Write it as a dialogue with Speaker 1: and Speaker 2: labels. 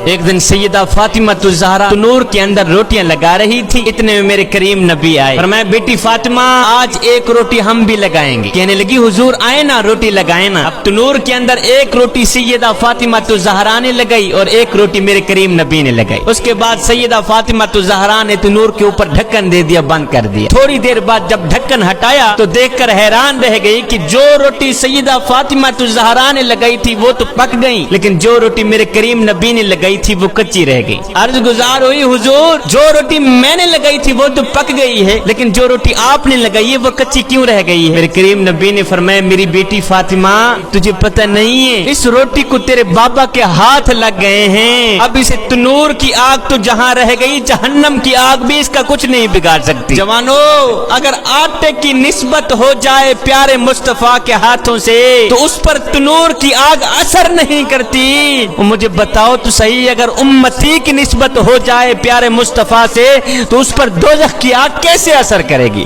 Speaker 1: ایک دن سیدہ فاطمہ الزہرا تنور کے اندر روٹیاں لگا رہی تھی، اتنے میں میرے کریم نبی آئے، فرمایا بیٹی فاطمہ آج ایک روٹی ہم بھی لگائیں گے۔ کہنے لگی حضور آئے نا روٹی لگائیں نا۔ اب تنور کے اندر ایک روٹی سیدہ فاطمہ الزہرا نے لگائی اور ایک روٹی میرے کریم نبی نے لگائی۔ اس کے بعد سیدہ فاطمہ الزہرا نے تنور کے اوپر ڈھکن دے دیا، بند کر دیا۔ تھوڑی دیر بعد جب ڈھکن ہٹایا تو دیکھ کر حیران رہ گئی کہ جو روٹی سیدہ فاطمہ الزہرا نے لگائی تھی وہ تو پک گئی، لیکن جو روٹی میرے کریم نبی نے لگائی تھی وہ کچی رہ گئی۔ عرض گزار ہوئی حضور جو روٹی میں نے لگائی تھی وہ تو پک گئی ہے، لیکن جو روٹی آپ نے لگائی ہے وہ کچی کیوں رہ گئی ہے؟ میرے کریم نبی نے فرمایا میری بیٹی فاطمہ تجھے پتہ نہیں ہے اس روٹی کو تیرے بابا کے ہاتھ لگ گئے ہیں، اب اسے تنور کی آگ تو جہاں رہ گئی جہنم کی آگ بھی اس کا کچھ نہیں بگاڑ سکتی۔ جوانو اگر آٹے کی نسبت ہو جائے پیارے مصطفیٰ کے ہاتھوں سے تو اس پر تنور کی آگ اثر نہیں کرتی۔ مجھے بتاؤ تو صحیح اگر امتی کی نسبت ہو جائے پیارے مصطفیٰ سے تو اس پر دوزخ کی آگ کیسے اثر کرے گی؟